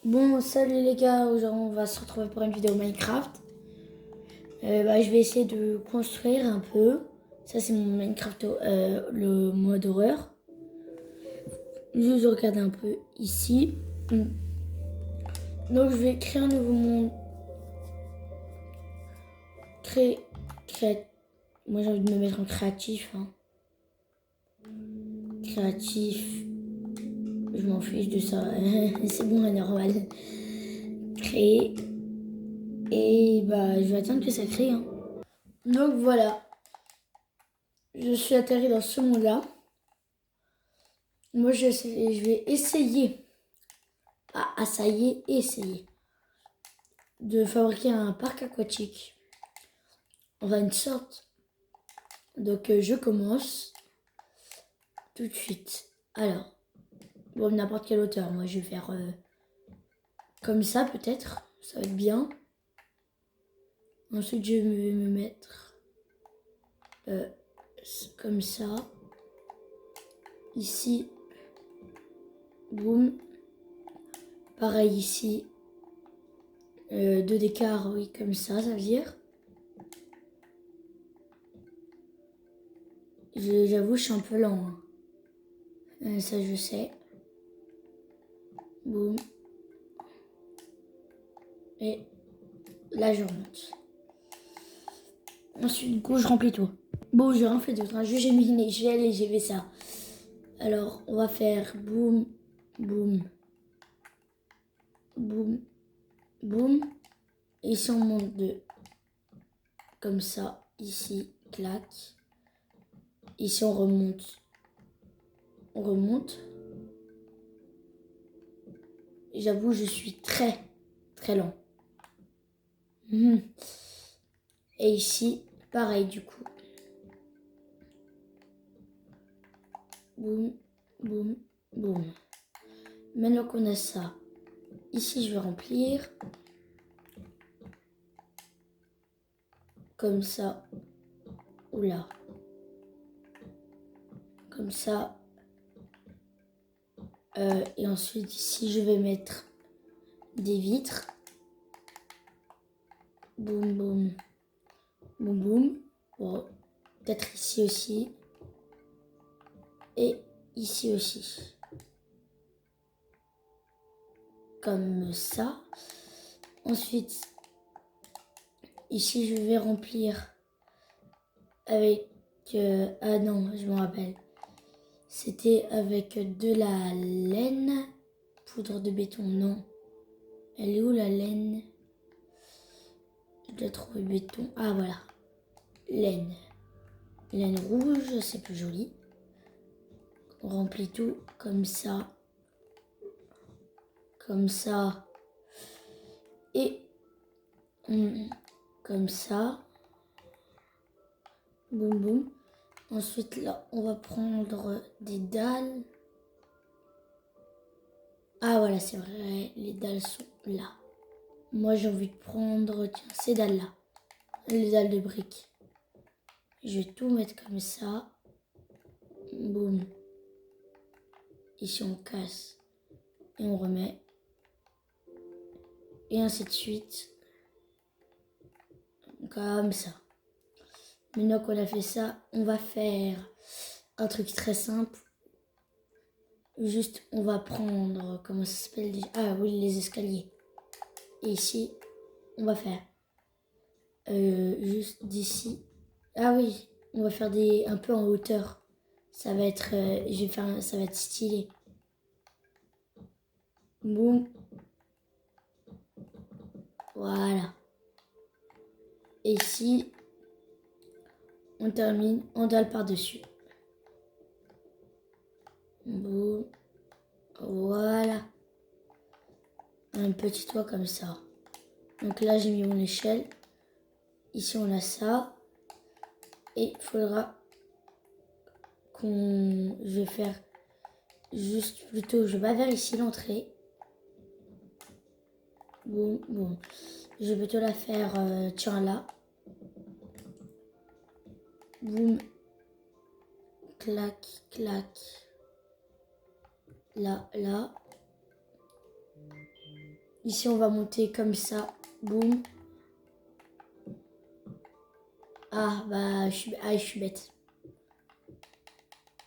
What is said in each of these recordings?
Bon, salut les gars, aujourd'hui on va se retrouver pour une vidéo Minecraft. Je vais essayer de construire un peu. Ça c'est mon Minecraft, le mode horreur. Je regarde un peu ici. Donc je vais créer un nouveau monde. Moi j'ai envie de me mettre en créatif. Créatif. Je m'en fiche de ça. C'est bon, c'est normal. Créer. Et je vais attendre que ça crée. Donc voilà. Je suis atterri dans ce monde-là. Moi, je vais essayer. Ça y est, essayer. De fabriquer un parc aquatique. Enfin, une sorte. Donc, je commence tout de suite. Alors, bon, n'importe quelle hauteur. Moi, je vais faire comme ça, peut-être. Ça va être bien. Ensuite, je vais me mettre comme ça. Ici. Boum. Pareil ici. 2 d'écart, oui, comme ça veut dire. J'avoue, je suis un peu lent. Ça, je sais. Boum. Et là, je remonte. Ensuite, du coup, je remplis tout. Bon, j'ai rien fait d'autre. Juste, j'ai fait ça. Alors, on va faire boum, boum, boum, boum. Et ici, on monte de comme ça. Ici, clac. Ici, on remonte. On remonte. J'avoue, je suis très, très lent. Et ici, pareil, du coup. Boum, boum, boum. Maintenant qu'on a ça, ici, je vais remplir. Comme ça. Oula. Comme ça. Et ensuite, ici, je vais mettre des vitres. Boum, boum. Boum, boum. Bon, peut-être ici aussi. Et ici aussi. Comme ça. Ensuite, ici, je vais remplir avec... ah non, je me rappelle. C'était avec de la laine. Poudre de béton, non. Elle est où la laine? Je dois trouver béton. Ah voilà. Laine. Laine rouge, c'est plus joli. On remplit tout comme ça. Comme ça. Et comme ça. Boum boum. Ensuite là, on va prendre des dalles. Ah voilà, c'est vrai, les dalles sont là. Moi j'ai envie de prendre, tiens, ces dalles-là. Les dalles de briques. Je vais tout mettre comme ça. Boum. Ici on casse. Et on remet. Et ainsi de suite. Comme ça. Maintenant qu'on a fait ça, on va faire un truc très simple. Juste, on va prendre, comment ça s'appelle déjà? Ah oui, les escaliers. Et ici, on va faire juste d'ici. Ah oui, on va faire un peu en hauteur. Ça va être, ça va être stylé. Boum. Voilà. Et ici, on termine en dalle par-dessus. Boum. Voilà. Un petit toit comme ça. Donc là, j'ai mis mon échelle. Ici, on a ça. Et il faudra je vais faire juste plutôt, je vais vers ici l'entrée. Boum, boum. Je vais plutôt la faire, tiens là. Boum. Clac, clac. Là, là. Ici, on va monter comme ça. Boum. Ah, bah, je suis bête.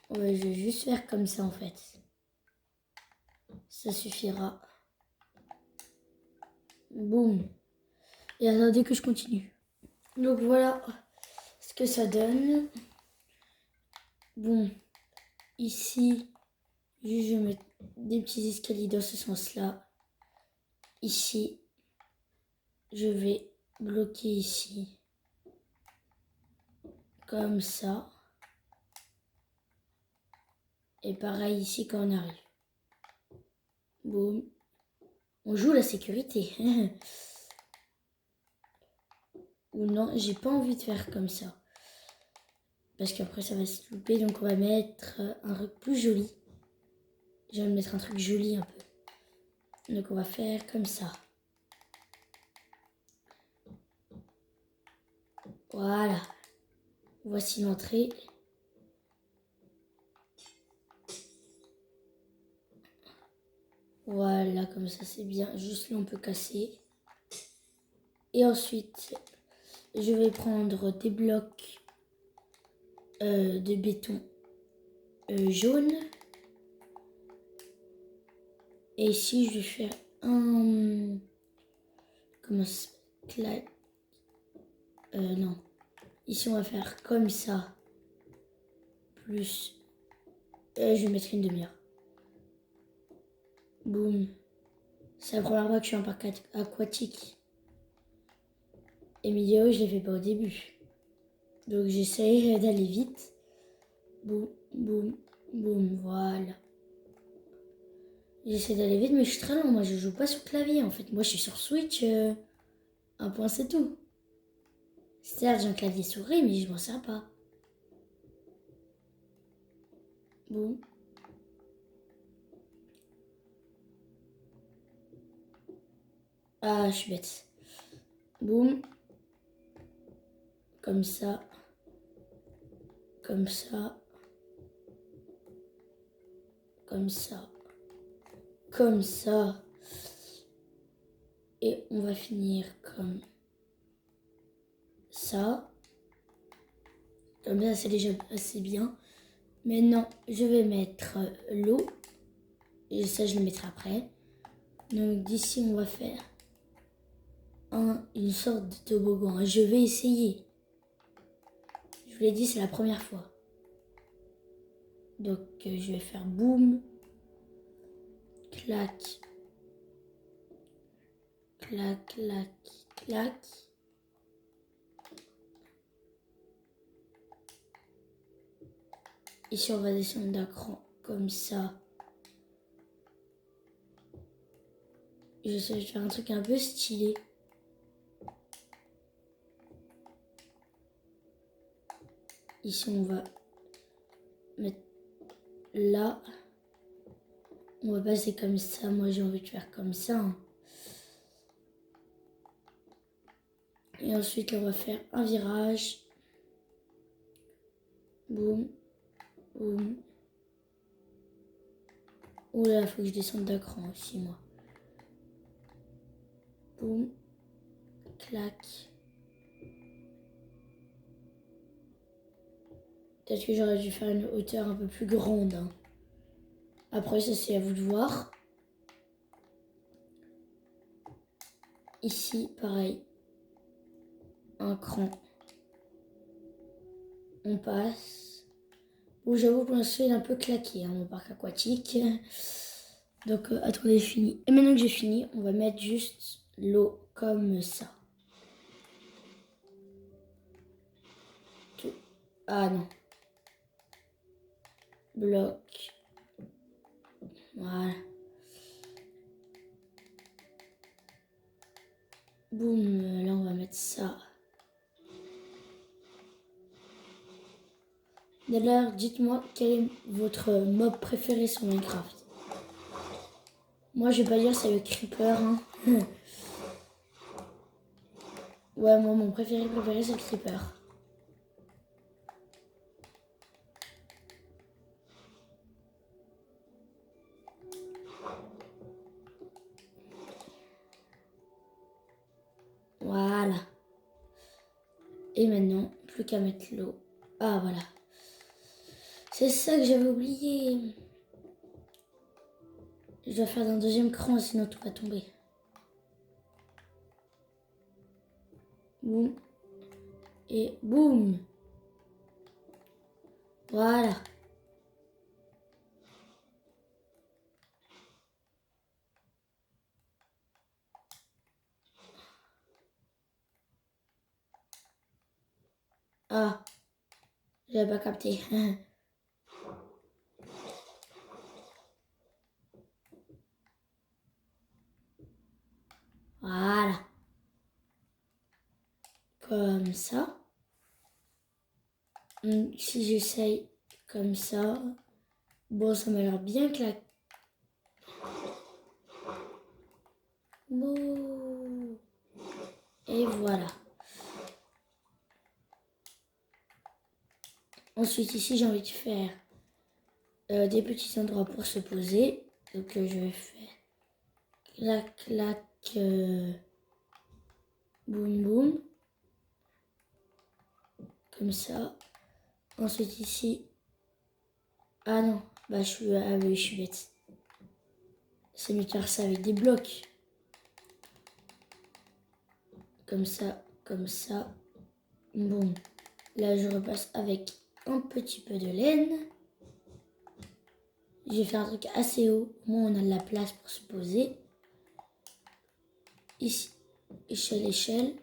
Ouais, je vais juste faire comme ça, en fait. Ça suffira. Boum. Et attendez que je continue. Donc, voilà ce que ça donne. Bon. Ici, juste je vais mettre des petits escaliers dans ce sens-là. Ici, je vais bloquer ici. Comme ça. Et pareil ici quand on arrive. Boum. On joue la sécurité. Ou non, j'ai pas envie de faire comme ça. Parce qu'après ça va se louper. Donc on va mettre un truc plus joli. Je vais mettre un truc joli un peu. Donc on va faire comme ça. Voilà. Voici l'entrée. Voilà, comme ça c'est bien. Juste là on peut casser. Et ensuite, je vais prendre des blocs de béton jaune. Et ici, je vais faire un... Comment ça s'appelle? Non. Ici, on va faire comme ça. Plus... je vais mettre une demi-heure. Boum. C'est la première fois que je suis en parc aquatique. Et mes vidéos, je les fais pas au début. Donc, j'essaie d'aller vite. Boum, boum, boum. Voilà. J'essaie d'aller vite, mais je suis très lent. Moi, je joue pas sur clavier, en fait. Moi, je suis sur Switch. Un point, c'est tout. Certes, j'ai un clavier souris, mais je m'en sers pas. Boum. Ah, je suis bête. Boum. Comme ça. Comme ça. Comme ça. Comme ça. Et on va finir comme ça. Comme ça, c'est déjà assez bien. Maintenant, je vais mettre l'eau. Et ça, je le mettrai après. Donc d'ici, on va faire une sorte de toboggan. Je vais essayer. Je vous l'ai dit, c'est la première fois. Donc, je vais faire boum. Clac. Clac, clac, clac. Ici, on va descendre d'un cran comme ça. J'essaie de faire un truc un peu stylé. Ici, on va mettre là. On va passer comme ça. Moi, j'ai envie de faire comme ça. Hein. Et ensuite, là, on va faire un virage. Boum, boum. Oh là, il faut que je descende d'un cran aussi, moi. Boum, clac. Peut-être que j'aurais dû faire une hauteur un peu plus grande. Hein. Après, ça, c'est à vous de voir. Ici, pareil. Un cran. On passe. Bon, j'avoue, pour l'instant, il est un peu claqué, hein, mon parc aquatique. Donc, attendez, fini. Et maintenant que j'ai fini, on va mettre juste l'eau comme ça. Tout. Ah non. Bloc. Voilà. Boum, là on va mettre ça. D'ailleurs, dites-moi quel est votre mob préféré sur Minecraft. Moi, je vais pas dire c'est le creeper. Hein. Ouais, moi, mon préféré c'est le creeper. Voilà. Et maintenant, plus qu'à mettre l'eau. Ah, voilà. C'est ça que j'avais oublié. Je dois faire d'un deuxième cran, sinon tout va tomber. Boum. Et boum. Voilà. Ah, j'avais pas capté. Voilà. Comme ça. Si j'essaye comme ça. Bon, ça m'a l'air bien claqué. Bon. Et voilà. Ensuite, ici, j'ai envie de faire des petits endroits pour se poser. Donc, je vais faire clac, clac, boum, boum. Comme ça. Ensuite, ici. Ah non, bah ah oui, je suis bête. C'est mieux de faire ça avec des blocs. Comme ça, comme ça. Boum. Là, je repasse avec un petit peu de laine. Je vais faire un truc assez haut. Au moins, on a de la place pour se poser. Ici, échelle, échelle.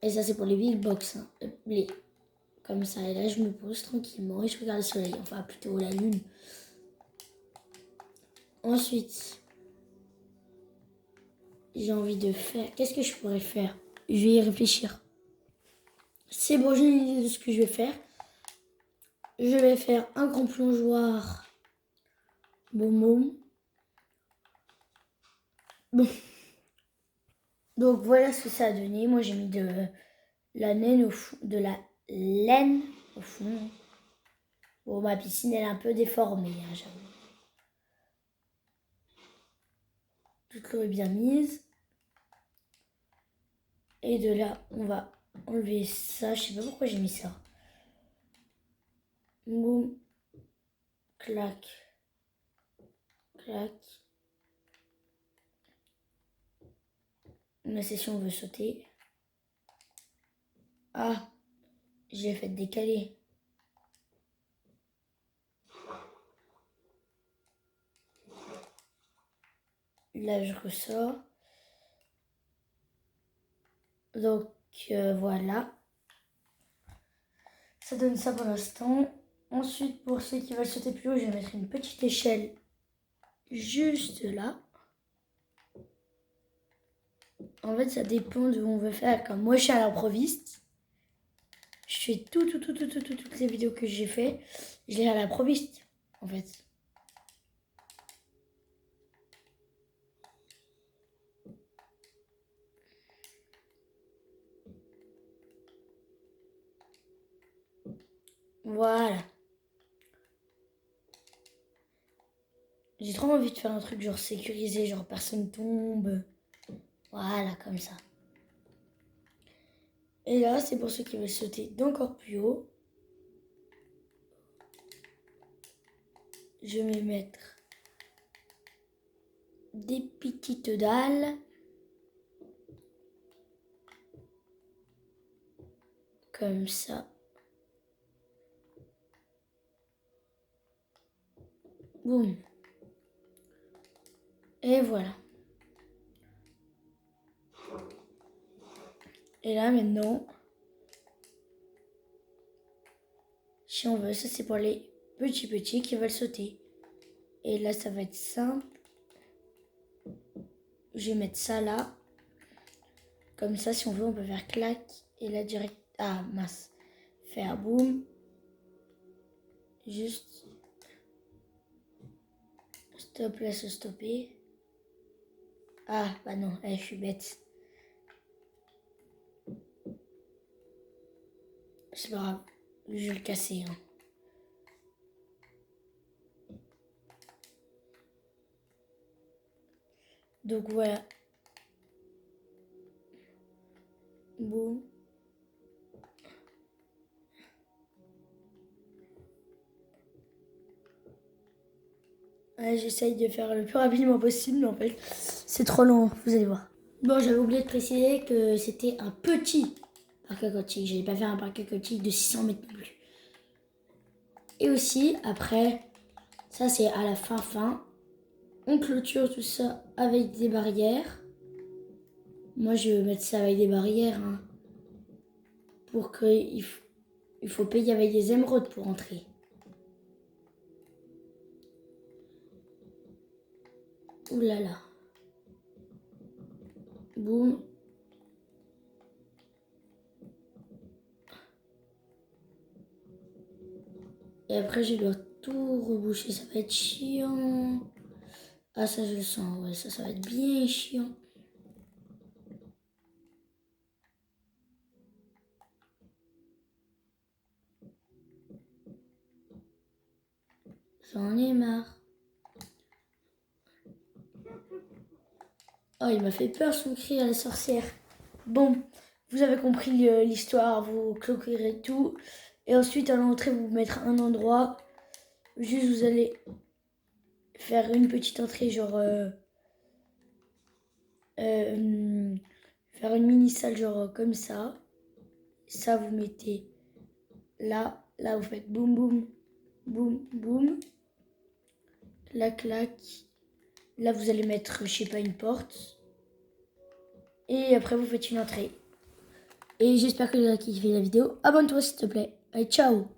Et ça, c'est pour les big box. Hein. Comme ça. Et là, je me pose tranquillement et je regarde le soleil. Enfin, plutôt la lune. Ensuite, j'ai envie de faire... Qu'est-ce que je pourrais faire? Je vais y réfléchir. C'est bon, j'ai une idée de ce que je vais faire. Je vais faire un grand plongeoir. Boum. Bon. Donc voilà ce que ça a donné. Moi j'ai mis de la laine au fond. Bon, ma piscine elle est un peu déformée, hein, j'avoue. Toute l'eau est bien mise. Et de là, on va enlever ça. Je sais pas pourquoi j'ai mis ça. Boum. Clac. Clac. Mais c'est si on veut sauter. Ah, j'ai fait décaler. Là, je ressors. Donc, voilà. Ça donne ça pour l'instant. Ensuite, pour ceux qui veulent sauter plus haut, je vais mettre une petite échelle juste là. En fait, ça dépend de où on veut faire. Comme moi, je suis à l'improviste. Je fais toutes les vidéos que j'ai fait. Je les à l'improviste, en fait. Voilà. J'ai trop envie de faire un truc genre sécurisé, genre personne tombe. Voilà, comme ça. Et là, c'est pour ceux qui veulent sauter d'encore plus haut. Je vais mettre des petites dalles. Comme ça. Boum. Et voilà. Et là, maintenant, si on veut, ça c'est pour les petits qui veulent sauter. Et là, ça va être simple. Je vais mettre ça là. Comme ça, si on veut, on peut faire clac. Et là, direct... Ah, mince. Faire boum. Juste... Stop, là, se stopper. Ah, bah non, je suis bête. C'est pas grave. Je vais le casser. Hein. Donc voilà. Boum. Ouais, j'essaye de faire le plus rapidement possible, mais en fait, c'est trop long, vous allez voir. Bon, j'avais oublié de préciser que c'était un petit parc aquatique. J'allais pas faire un parc aquatique de 600 mètres non plus. Et aussi, après, ça c'est à la fin, on clôture tout ça avec des barrières. Moi, je vais mettre ça avec des barrières, hein, pour que il faut payer avec des émeraudes pour entrer. Ouh là là. Boum. Et après, je dois tout reboucher. Ça va être chiant. Ah, ça, je le sens. Ouais, ça va être bien chiant. J'en ai marre. Oh, il m'a fait peur son cri à la sorcière. Bon, vous avez compris l'histoire. Vous clôturez tout. Et ensuite, à l'entrée, vous mettre un endroit. Juste, vous allez faire une petite entrée, genre... faire une mini salle, genre comme ça. Ça, vous mettez là. Là, vous faites boum, boum, boum, boum. La claque. Là, vous allez mettre, je sais pas, une porte. Et après, vous faites une entrée. Et j'espère que tu as kiffé la vidéo. Abonne-toi, s'il te plaît. Allez, ciao!